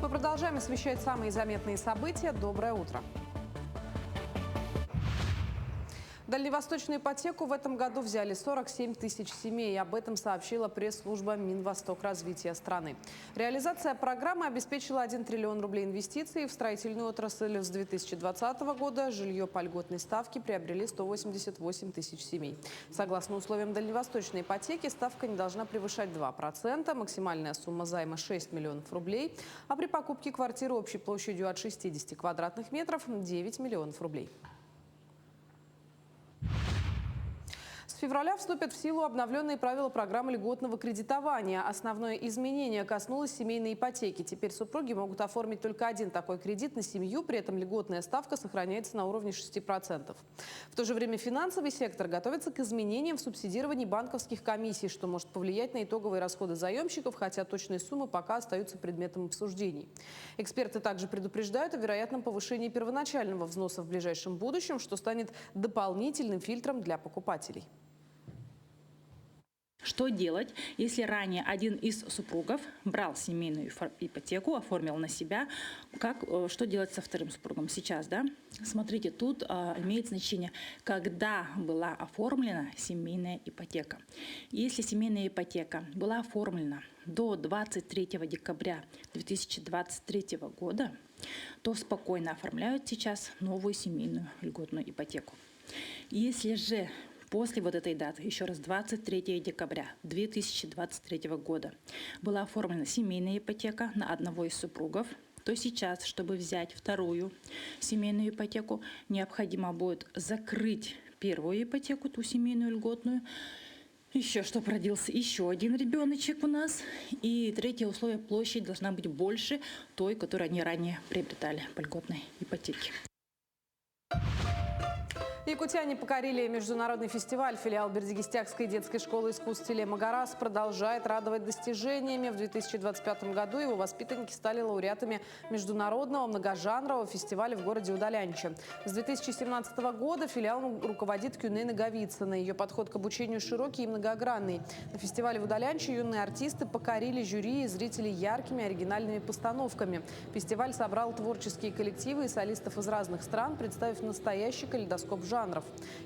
E: Мы продолжаем освещать самые заметные события. Доброе утро. Дальневосточную ипотеку в этом году взяли 47 тысяч семей. Об этом сообщила пресс-служба Минвостокразвития страны. Реализация программы обеспечила 1 триллион рублей инвестиций в строительную отрасль. С 2020 года жилье по льготной ставке приобрели 188 тысяч семей. Согласно условиям дальневосточной ипотеки, ставка не должна превышать 2%, максимальная сумма займа 6 миллионов рублей, а при покупке квартиры общей площадью от 60 квадратных метров 9 миллионов рублей. В февраля вступят в силу обновленные правила программы льготного кредитования. Основное изменение коснулось семейной ипотеки. Теперь супруги могут оформить только один такой кредит на семью, при этом льготная ставка сохраняется на уровне 6%. В то же время финансовый сектор готовится к изменениям в субсидировании банковских комиссий, что может повлиять на итоговые расходы заемщиков, хотя точные суммы пока остаются предметом обсуждений. Эксперты также предупреждают о вероятном повышении первоначального взноса в ближайшем будущем, что станет дополнительным фильтром для покупателей.
S: Что делать, если ранее один из супругов брал семейную ипотеку, оформил на себя? Что делать со вторым супругом сейчас? Да? Смотрите, тут имеет значение, когда была оформлена семейная ипотека. Если семейная ипотека была оформлена до 23 декабря 2023 года, то спокойно оформляют сейчас новую семейную льготную ипотеку. Если же после вот этой даты, еще раз, 23 декабря 2023 года, была оформлена семейная ипотека на одного из супругов, то сейчас, чтобы взять вторую семейную ипотеку, необходимо будет закрыть первую ипотеку, ту семейную льготную, еще чтобы родился еще один ребеночек у нас. И третье условие, площадь должна быть больше той, которую они ранее приобретали по льготной ипотеке.
E: Якутяне покорили международный фестиваль. Филиал Бердигистякской детской школы искусств «Телемагарас» продолжает радовать достижениями. В 2025 году его воспитанники стали лауреатами международного многожанрового фестиваля в городе Удалянче. С 2017 года филиалом руководит Кюне Наговицына. Ее подход к обучению широкий и многогранный. На фестивале в Удалянче юные артисты покорили жюри и зрителей яркими оригинальными постановками. Фестиваль собрал творческие коллективы и солистов из разных стран, представив настоящий калейдоскоп жанров.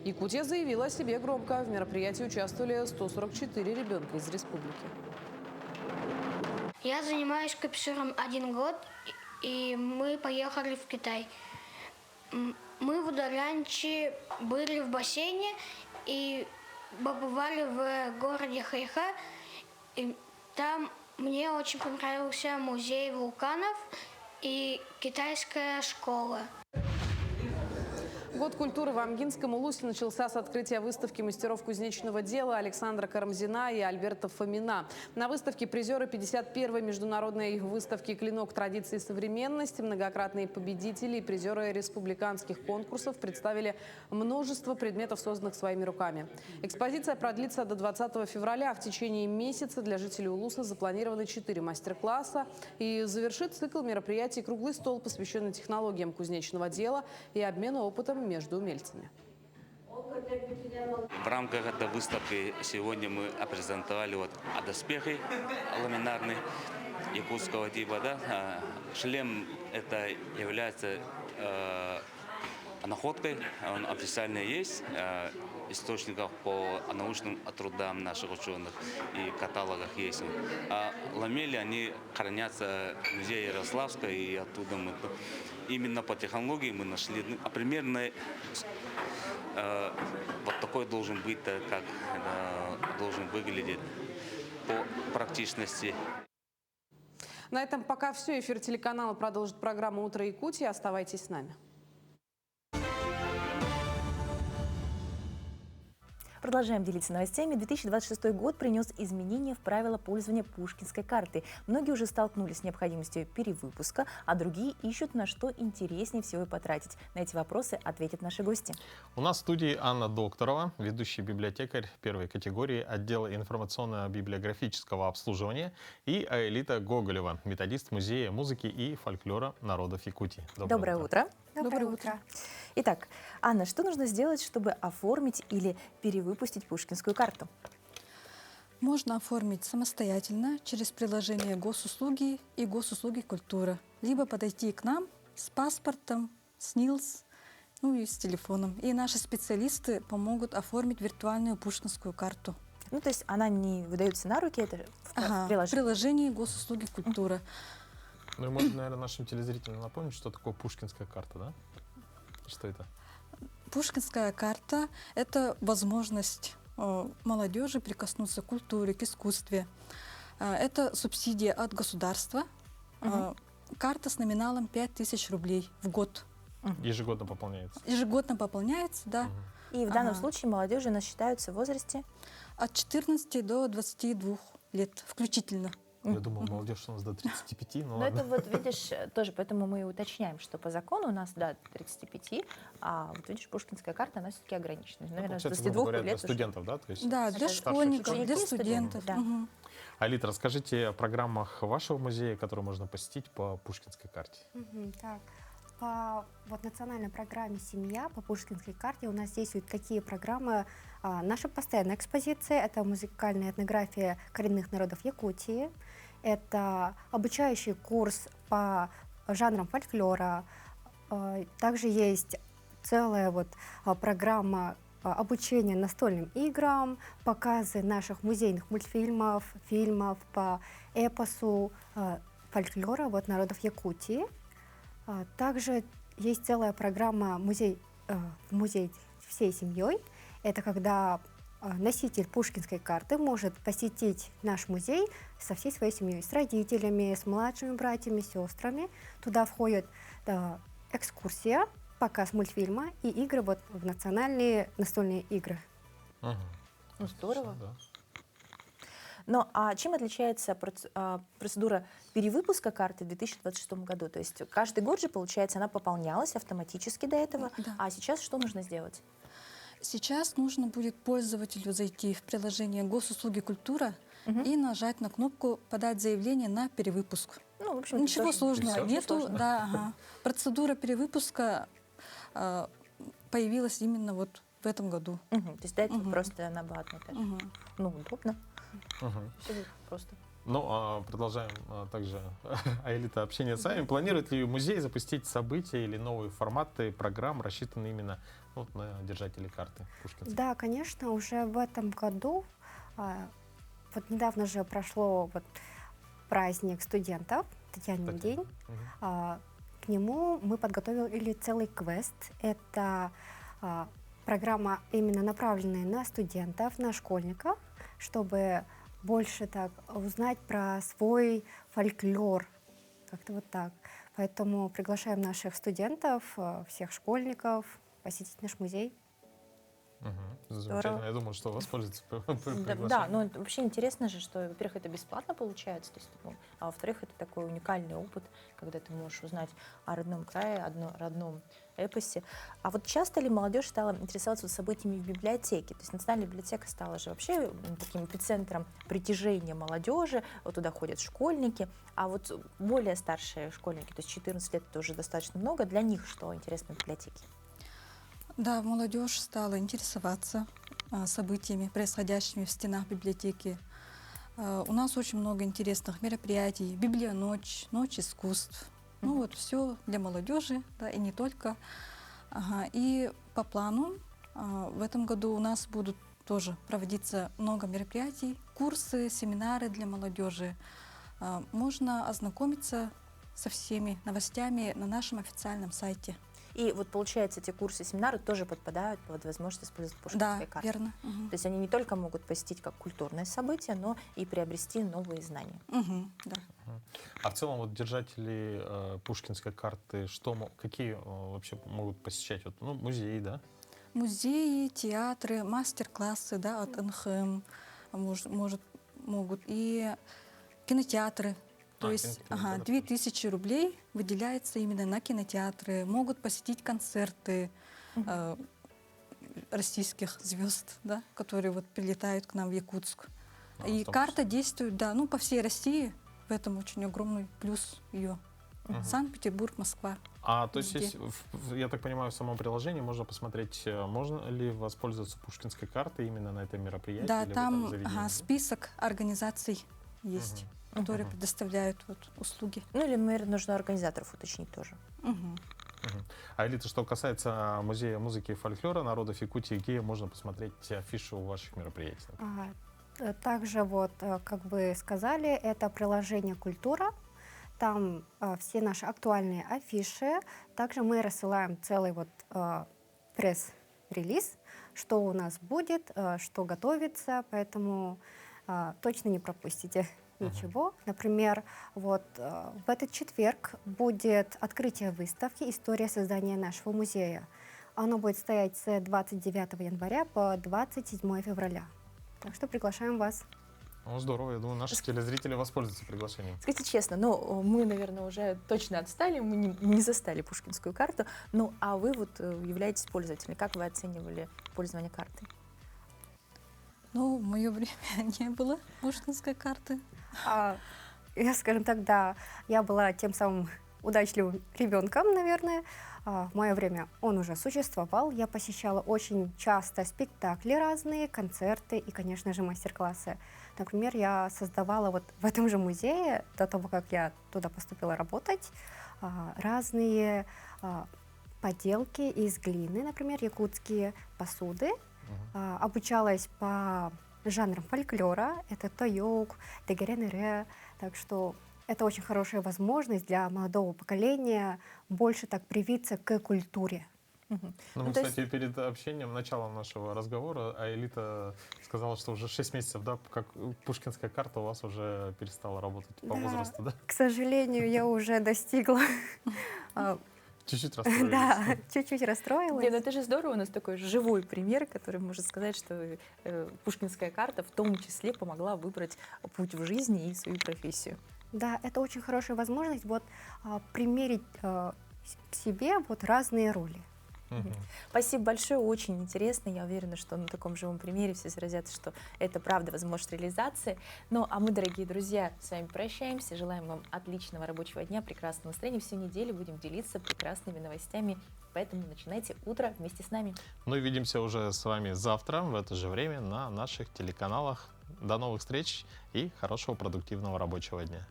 E: Якутия заявила о себе громко. В мероприятии участвовали 144 ребенка из республики.
T: Я занимаюсь капюшером 1 год, и мы поехали в Китай. Мы в Удалянче были в бассейне и побывали в городе Хайха. И там мне очень понравился музей вулканов и китайская школа.
E: Год культуры в Амгинском Улусе начался с открытия выставки мастеров кузнечного дела Александра Карамзина и Альберта Фомина. На выставке призеры 51-й международной выставки «Клинок традиции и современности», многократные победители и призеры республиканских конкурсов представили множество предметов, созданных своими руками. Экспозиция продлится до 20 февраля. В течение месяца для жителей Улуса запланированы 4 мастер-класса. И завершит цикл мероприятий круглый стол, посвященный технологиям кузнечного дела и обмену опытом между умельцами.
M: В рамках этой выставки сегодня мы презентовали доспехи ламинарные якутского типа. Да? Шлем это является находкой, он официально есть, источников по научным трудам наших ученых и каталогах есть. А ламели, они хранятся в музее Ярославской, и оттуда мы именно по технологии мы нашли примерно вот такой должен быть, как должен выглядеть по практичности.
E: На этом пока все. Эфир телеканала продолжит программа «Утро Якутии». Оставайтесь с нами.
B: Продолжаем делиться новостями. 2026 год принес изменения в правила пользования пушкинской карты. Многие уже столкнулись с необходимостью перевыпуска, а другие ищут, на что интереснее всего потратить. На эти вопросы ответят наши гости.
A: У нас в студии Анна Докторова, ведущий библиотекарь первой категории отдела информационно-библиографического обслуживания, и Аэлита Гоголева, методист Музея музыки и фольклора народов Якутии.
B: Доброе утро.
U: Доброе утро.
B: Итак, Анна, что нужно сделать, чтобы оформить или перевыпустить пушкинскую карту?
U: Можно оформить самостоятельно через приложение госуслуги и госуслуги культура, либо подойти к нам с паспортом, с НИЛС, ну и с телефоном. И наши специалисты помогут оформить виртуальную пушкинскую карту.
B: Ну, то есть она не выдается на руки, это в
U: приложении госуслуги культура.
A: Ну и можно, наверное, нашим телезрителям напомнить, что такое пушкинская карта, да? Что это?
U: Пушкинская карта – это возможность молодежи прикоснуться к культуре, к искусству. Это субсидия от государства. Карта с номиналом 5000 рублей в год.
A: Ежегодно пополняется.
U: Ежегодно пополняется, да.
B: И в данном случае молодежи у нас считаются в возрасте?
U: От 14 до 22 лет включительно.
A: Я думал, молодежь у нас до 35, ну
B: Но
A: ладно.
B: это вот, видишь, тоже поэтому мы и уточняем, что по закону у нас, да, 35, а вот видишь, пушкинская карта, она все-таки ограничена. Наверное, с
A: Получается,
B: 22
A: грубо говоря, для
B: лет уже.
A: студентов, да? То есть
U: Да, для
A: старших
U: школьников,
A: школьников.
U: для студентов.
B: Да.
U: Мгм.
A: Алит, расскажите о программах вашего музея, которые можно посетить по Пушкинской карте.
D: Так, по вот национальной программе «Семья» по Пушкинской карте у нас действуют такие программы. Наша постоянная экспозиция — это музыкальная этнография коренных народов Якутии, это обучающий курс по жанрам фольклора, также есть целая вот программа обучения настольным играм, показы наших музейных мультфильмов, фильмов по эпосу фольклора вот, народов Якутии. Также есть целая программа «Музей всей семьей». Это когда носитель пушкинской карты может посетить наш музей со всей своей семьей, с родителями, с младшими братьями, сестрами. Туда входит экскурсия, показ мультфильма и игры вот, в национальные настольные игры.
B: Ну, здорово. Но а чем отличается процедура перевыпуска карты в 2026 году? То есть каждый год же, получается, она пополнялась автоматически до этого,
U: Да.
B: а сейчас что нужно сделать?
U: Сейчас нужно будет пользователю зайти в приложение «Госуслуги культура» и нажать на кнопку «Подать заявление на перевыпуск».
B: Ну, в общем,
U: Ничего сложного нету.
B: Сложно.
U: Да, ага. Процедура перевыпуска появилась именно вот в этом году.
B: То есть до этого просто она была одна и та же. Ну, удобно.
A: Мгм.
B: Все просто.
A: Ну, продолжаем также Аэлита общение с вами. Планирует ли музей запустить события или новые форматы программ, рассчитанные именно вот, на держателей карты Пушкинской?
D: Да, конечно, уже в этом году, вот недавно же прошло вот праздник студентов, Татьянин день. К нему мы подготовили целый квест. Это программа именно направленная на студентов, на школьников, чтобы больше так узнать про свой фольклор. Как-то вот так. Поэтому приглашаем наших студентов, всех школьников посетить наш музей.
A: Замечательно. Я думаю, что воспользуется приглашением.
B: Да, но вообще интересно же, что, во-первых, это бесплатно получается, то есть, а во-вторых, это такой уникальный опыт, когда ты можешь узнать о родном крае, о родном эпосе. А вот часто ли молодежь стала интересоваться событиями в библиотеке? То есть Национальная библиотека стала же вообще таким эпицентром притяжения молодежи, вот туда ходят школьники, а вот более старшие школьники, то есть 14 лет, это уже достаточно много, для них что интересно в библиотеке?
U: Да, молодежь стала интересоваться событиями, происходящими в стенах библиотеки. У нас очень много интересных мероприятий. Библионочь, ночь искусств. Ну вот все для молодежи, да, и не только. И по плану в этом году у нас будут тоже проводиться много мероприятий, курсы, семинары для молодежи. Можно ознакомиться со всеми новостями на нашем официальном сайте.
B: И вот, получается, эти курсы, семинары тоже подпадают под возможность использовать пушкинские карты.
U: Да, верно.
B: То есть они не только могут посетить как культурное событие, но и приобрести новые знания.
U: Да.
A: А в целом вот держатели Пушкинской карты, какие вообще могут посещать? Вот, ну, музеи, да?
U: Музеи, театры, мастер-классы, да, от НХМ могут, и кинотеатры. То есть 2000 рублей выделяется именно на кинотеатры. Могут посетить концерты российских звезд, да, которые вот прилетают к нам в Якутск. И карта действует, да, ну, по всей России. В этом очень огромный плюс ее. Санкт-Петербург, Москва.
A: То есть, я так понимаю, в самом приложении можно посмотреть, можно ли воспользоваться Пушкинской картой именно на этом мероприятии?
U: Да,
A: или
U: там список организаций есть, которые предоставляют вот, услуги.
B: Ну или, наверное, нужно организаторов уточнить тоже.
A: А Элита, что касается музея музыки и фольклора народов Якутии, где можно посмотреть афишу ваших мероприятий?
D: Также вот, как вы сказали, это приложение «Культура». Там все наши актуальные афиши. Также мы рассылаем целый вот пресс-релиз, что у нас будет, что готовится, поэтому точно не пропустите. ничего. Например, вот в этот четверг будет открытие выставки «История создания нашего музея». Оно будет стоять с 29 января по 27 февраля. Так что приглашаем вас.
A: Ну, здорово, я думаю, наши телезрители воспользуются приглашением.
B: Скажите честно, ну, мы, наверное, уже точно отстали, мы не застали пушкинскую карту. Ну, а вы вот являетесь пользователем. Как вы оценивали пользование картой?
U: Ну, в мое время не было пушкинской карты.
D: Я, скажем так, да, я была тем самым удачливым ребенком, наверное. В мое время он уже существовал. Я посещала очень часто спектакли разные, концерты и, конечно же, мастер-классы. Например, я создавала вот в этом же музее, до того, как я туда поступила работать, разные поделки из глины, например, якутские посуды. Обучалась по жанрам фольклора, это тойок, дегеренере, так что это очень хорошая возможность для молодого поколения больше так привиться к культуре.
A: Ну, мы, кстати, перед общением, началом нашего разговора, Аэлита сказала, что уже 6 месяцев, да, как пушкинская карта у вас уже перестала работать по возрасту, да?
D: К сожалению, я уже достигла.
A: Чуть-чуть расстроилась.
D: Да, чуть-чуть расстроилась.
B: Нет, ну это же здорово, у нас такой живой пример, который может сказать, что пушкинская карта в том числе помогла выбрать путь в жизни и свою профессию.
D: Да, это очень хорошая возможность вот примерить к себе вот разные роли.
B: Спасибо большое, очень интересно. Я уверена, что на таком живом примере все заразятся, что это правда возможность реализации. Ну, а мы, дорогие друзья, с вами прощаемся. Желаем вам отличного рабочего дня, прекрасного настроения. Всю неделю будем делиться прекрасными новостями, поэтому начинайте утро вместе с нами.
A: Ну и увидимся уже с вами завтра в это же время на наших телеканалах. До новых встреч и хорошего продуктивного рабочего дня.